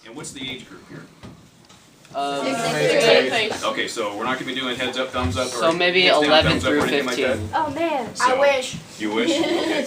And what's the age group here? Okay, so we're not going to be doing heads up, thumbs up, or so maybe 11 through 15. Like that? Oh man, So, I wish. You wish? Okay.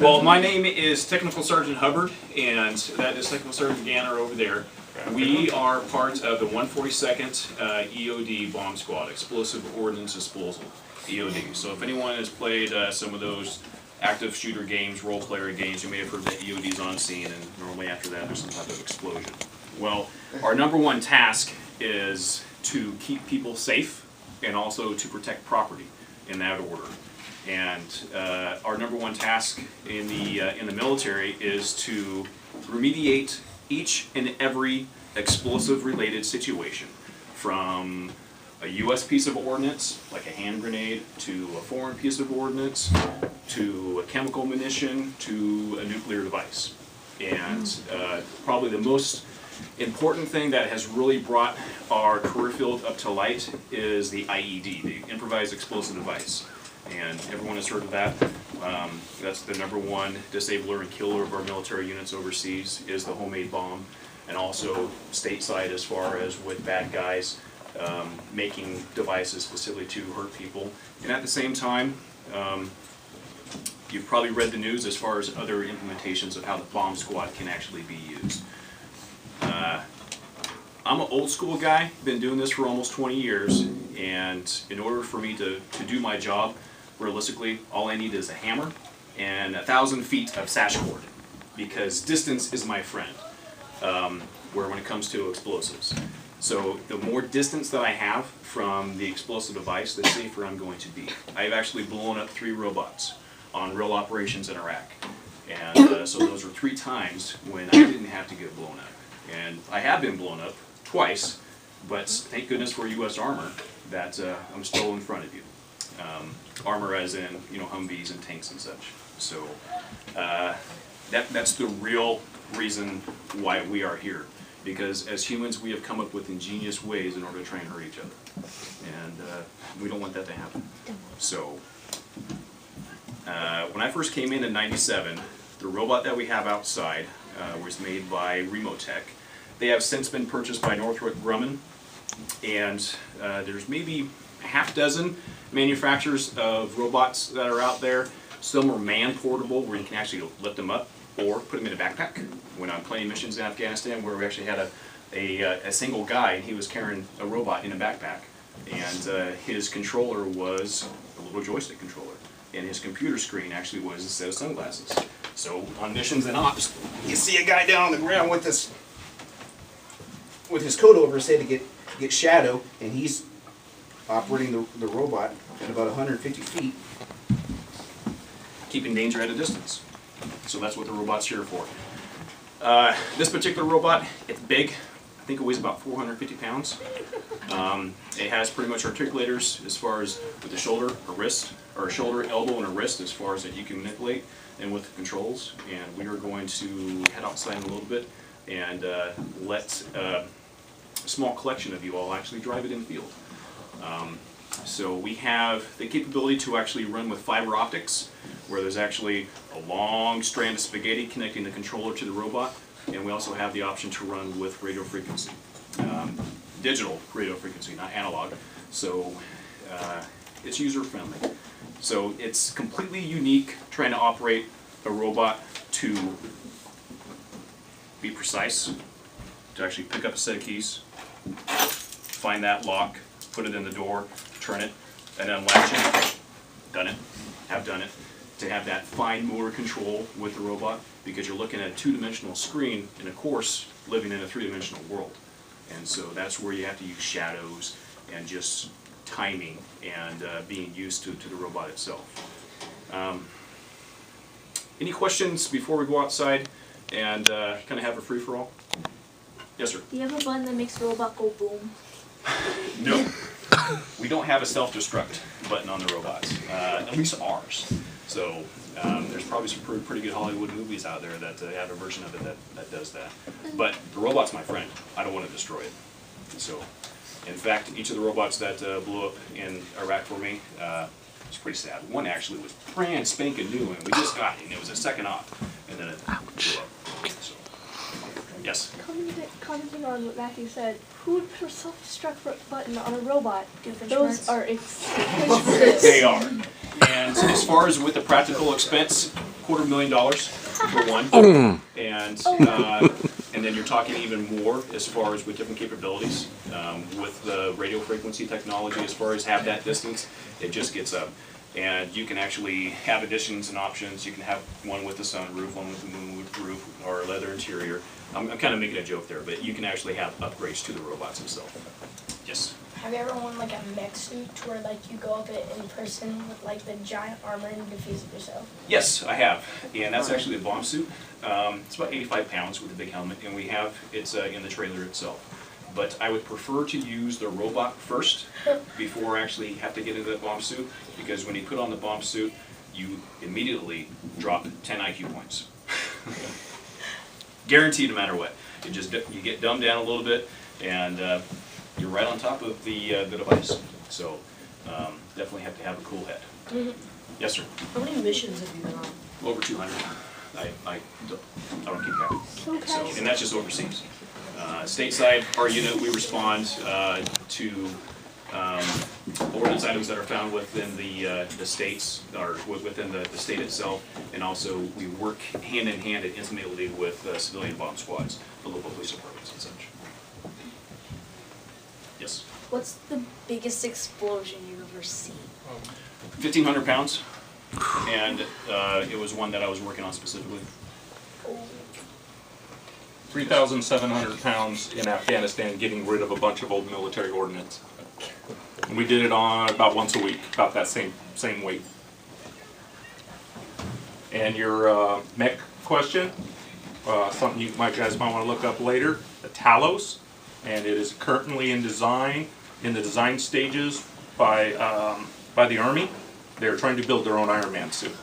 Well, my name is Technical Sergeant Hubbard, and that is Technical Sergeant Ganner over there. We are part of the 142nd EOD Bomb Squad, Explosive Ordnance Disposal, EOD. So if anyone has played some of those active shooter games, role player games, you may have heard that EOD's on scene, and normally after that there's some type of explosion. Well, our number one task is to keep people safe and also to protect property in that order. And our number one task in the military is to remediate each and every explosive-related situation, from a U.S. piece of ordnance, like a hand grenade, to a foreign piece of ordnance, to a chemical munition, to a nuclear device. And probably the most important thing that has really brought our career field up to light is the IED, the improvised explosive device. And everyone has heard of that. That's the number one disabler and killer of our military units overseas, is the homemade bomb, and also stateside as far as with bad guys making devices specifically to hurt people. And at the same time, you've probably read the news as far as other implementations of how the bomb squad can actually be used. I'm an old school guy, been doing this for almost 20 years, and in order for me to do my job, realistically, all I need is a hammer and 1,000 feet of sash cord, because distance is my friend when it comes to explosives. So the more distance that I have from the explosive device, the safer I'm going to be. I've actually blown up 3 robots on real operations in Iraq. And so those were 3 times when I didn't have to get blown up. And I have been blown up twice, but thank goodness for U.S. armor that I'm still in front of you. Armor as in, Humvees and tanks and such. So that's the real reason why we are here. Because as humans, we have come up with ingenious ways in order to try and hurt each other. And we don't want that to happen. So when I first came in '97, the robot that we have outside was made by Remotech. They have since been purchased by Northrop Grumman, and there's maybe a half-dozen manufacturers of robots that are out there. Some are man-portable, where you can actually lift them up or put them in a backpack. When I'm playing missions in Afghanistan, where we actually had a single guy, and he was carrying a robot in a backpack, and his controller was a little joystick controller, and his computer screen actually was a set of sunglasses. So on missions and ops, you see a guy down on the ground with his coat over his head to get shadow, and he's operating the robot at about 150 feet, keeping danger at a distance. So that's what the robot's here for. This particular robot, it's big. I think it weighs about 450 pounds. It has pretty much articulators as far as with the shoulder, a wrist, or a shoulder, elbow, and a wrist as far as that you can manipulate, and with the controls. And we are going to head outside in a little bit and let a small collection of you all actually drive it in the field. So we have the capability to actually run with fiber optics, where there's actually a long strand of spaghetti connecting the controller to the robot, and we also have the option to run with radio frequency, digital radio frequency, not analog. So it's user friendly. So it's completely unique trying to operate a robot to be precise, to actually pick up a set of keys, find that lock, put it in the door, turn it, and then latch it. Done it. Have done it. To have that fine motor control with the robot, because you're looking at a 2-dimensional screen, and of course living in a 3-dimensional world. And so that's where you have to use shadows and just timing and being used to the robot itself. Any questions before we go outside and kind of have a free-for-all? Yes, sir. Do you have a button that makes the robot go boom? No. We don't have a self-destruct button on the robots, at least ours. So there's probably some pretty good Hollywood movies out there that have a version of it that does that. But the robot's my friend. I don't want to destroy it. So, in fact, each of the robots that blew up in Iraq for me, it's pretty sad. One actually was brand spanking new, and we just got it, and it was a second op, and then it blew up. So, yes? commenting on what Matthew said, who would put a self-destruct button on a robot? Doofenshmirtz. Those are expensive. They are. And as far as with the practical expense, $250,000 for one. And then you're talking even more as far as with different capabilities. With the radio frequency technology, as far as have that distance, it just gets up. And you can actually have additions and options. You can have one with the sunroof, one with the moonroof, or a leather interior. I'm kind of making a joke there, but you can actually have upgrades to the robots themselves. Yes? Have you ever worn like a mech suit to where like you go up it in person with like the giant armor and defuse it yourself? Yes, I have. And that's actually a bomb suit. It's about 85 pounds with a big helmet, and we have it's in the trailer itself. But I would prefer to use the robot first before I actually have to get into the bomb suit, because when you put on the bomb suit, you immediately drop 10 IQ points. Guaranteed, no matter what. You get dumbed down a little bit, and you're right on top of the device. So definitely have to have a cool head. Mm-hmm. Yes, sir. How many missions have you been on? Over 200. I don't keep count. So, and that's just overseas. Stateside, our unit, we respond to ordnance items that are found within the states, or within the state itself, and also we work hand in hand and intimately with civilian bomb squads, the local police departments and such. Yes? What's the biggest explosion you've ever seen? 1,500 pounds, and it was one that I was working on specifically. 3,700 pounds in Afghanistan, getting rid of a bunch of old military ordnance. And we did it on about once a week, about that same weight. And your mech question, something you guys might want to look up later, the Talos, and it is currently in the design stages by the Army. They're trying to build their own Iron Man suit.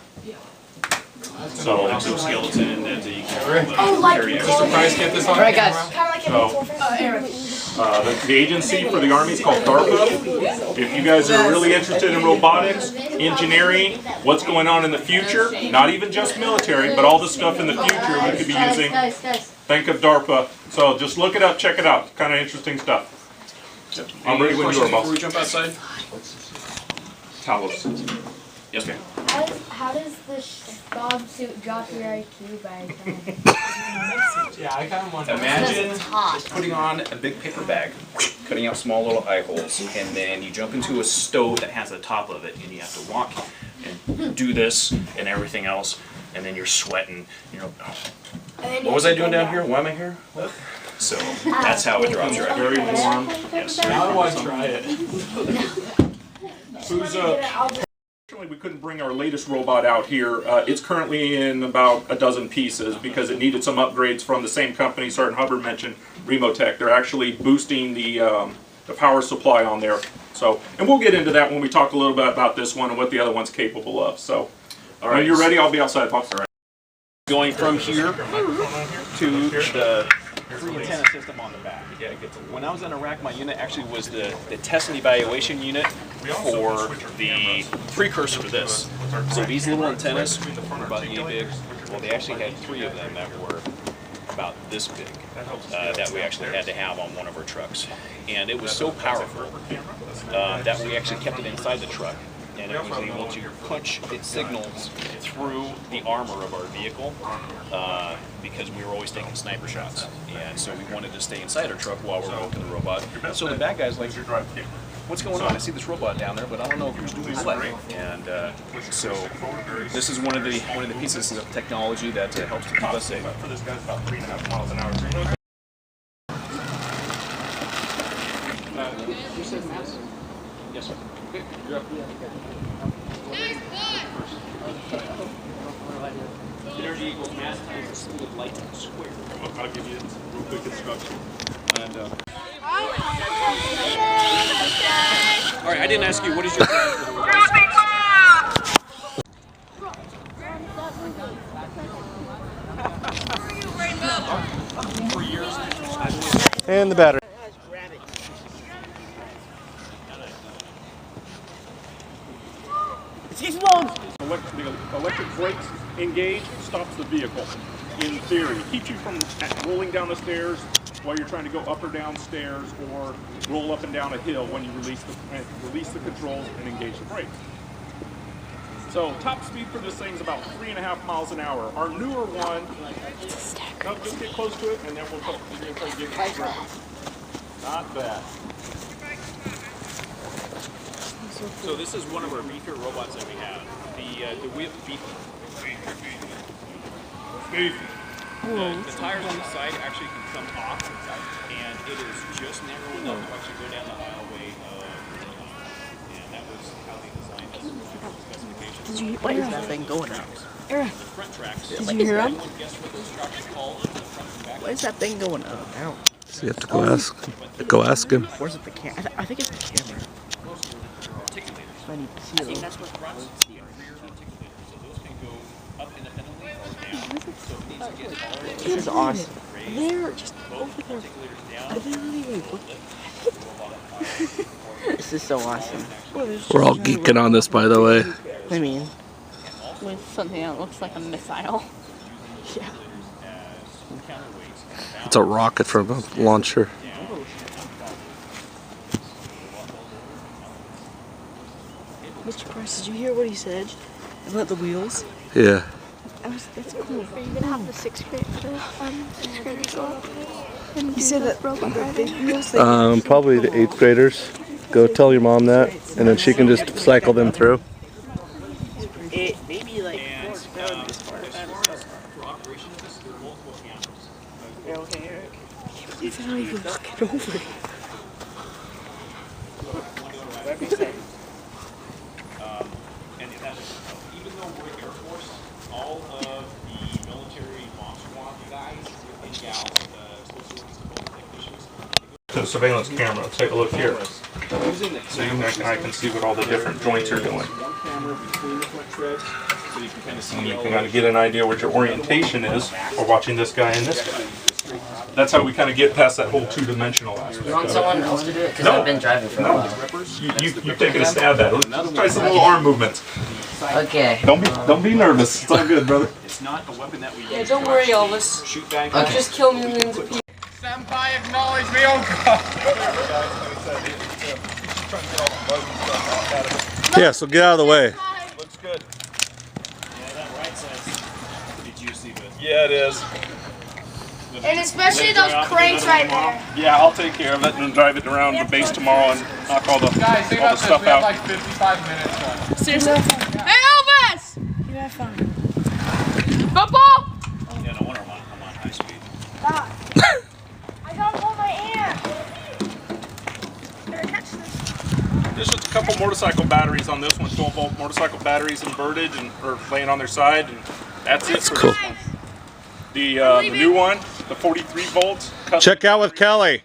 So exoskeleton that you can carry out. Surprise, get this on Alright, guys. Kind of like a The agency for the Army is called DARPA. If you guys are really interested in robotics, engineering, what's going on in the future, not even just military, but all the stuff in the future we could be using, think of DARPA. So just look it up, check it out. Kind of interesting stuff. I'm ready when you are, boss. Before we jump outside? Talos. Yes, ma'am. How does the bomb suit drop your IQ by Yeah, I kind of want to. Imagine putting on a big paper bag, cutting out small little eye holes, and then you jump into a stove that has the top of it, and you have to walk and do this and everything else, and then you're sweating. You're like, what was I doing down here? Why am I here? So that's how it drops your IQ. Very warm. Yes. Now I want to try it. Who's Unfortunately, we couldn't bring our latest robot out here. It's currently in about a dozen pieces because it needed some upgrades from the same company Sergeant Hubbard mentioned, Remotech. They're actually boosting the power supply on there. So, and we'll get into that when we talk a little bit about this one and what the other one's capable of. So, when you're ready, I'll be outside, boss. All right. Going from here to the free antenna system on the back. When I was in Iraq, my unit actually was the test and evaluation unit for the precursor to this. So these little antennas were about yay big. Well, they actually had 3 of them that were about this big that we actually had to have on one of our trucks. And it was so powerful that we actually kept it inside the truck. And it was able to punch its signals through the armor of our vehicle because we were always taking sniper shots. And so we wanted to stay inside our truck while we're working the robot. And so the bad guy's like, what's going on? I see this robot down there, but I don't know who's doing what. And so this is one of the pieces of technology that helps to keep us safe. For this guy's about 3.5 miles an hour. Yes, sir. Okay, you're up. Energy equals mass times the speed of light squared. I'll give you real quick instruction. And, all right, I didn't ask you, what is your plan for the robot? For years. And the battery. The electric brakes engage, stops the vehicle. In theory, keeps you from rolling down the stairs, while you're trying to go up or down stairs or roll up and down a hill when you release the controls and engage the brakes. So top speed for this thing is about 3.5 miles an hour. Our newer one, no, just get close to it and then we'll give it a grip. Not bad. So this is one of our beefier robots that we have. The whip beefy. The tires on the side actually can come off, and it is just narrow enough to actually go down the aisleway of the line. And that was how they designed this specifications. Why is that thing going out? The front tracks. Did you hear him? Guess what those tracks are called? Why is that thing going up? Ow. So you have to go ask him. Where's it the camera? I think it's the camera. I need to see those. This is awesome. They're just over there. Are they really what? This is so awesome. We're all geeking on this, by the way. I mean, With something that looks like a missile. Yeah. It's a rocket from a launcher. Mr. Price, did you hear what he said about the wheels? Yeah. That's cool. Are you gonna have the sixth graders go up? He said that the big wheels. Probably the 8th graders. Go tell your mom that, and then she can just cycle them through. it maybe like And for operation of this, there are multiple cameras. You're okay, Eric? If I don't even look it over. What did you say? And that is, even though we're Air Force, all of the military bomb squad guys and gals, technicians, To the surveillance camera, take a look here. So I can see what all the different joints are doing. one camera between the front treads, so you can kind of see And you all can kind of get an idea what your orientation is for watching this guy and this guy. That's how we kind of get past that whole two-dimensional aspect. You want someone else to do it? Because No. I've been driving for a while. You've taken a stab at it. Let's try some little arm movements. Okay. Don't be nervous. It's all good, brother. It's not a weapon that we use. Yeah, don't worry, Elvis. Shoot back. Okay. Just kill millions of people. Senpai, acknowledge me, oh god! Yeah, so get out of the way. Looks good. Yeah, that right side's pretty juicy, but. Yeah, it is. And especially those cranks right there. Yeah, I'll take care of it and drive it around the base tomorrow and knock all the Guys, think all the about this. stuff We have out. like 55 minutes left. Seriously? Hey, Elvis! You have fun. Football! Yeah, no wonder I'm on high speed. Stop. I gotta hold my hand. Better catch this. There's just a couple motorcycle batteries on this one, 12-volt motorcycle batteries inverted and or laying on their side, and that's it for cool. this one. The new one, the 43 volts. Check out with Kelly.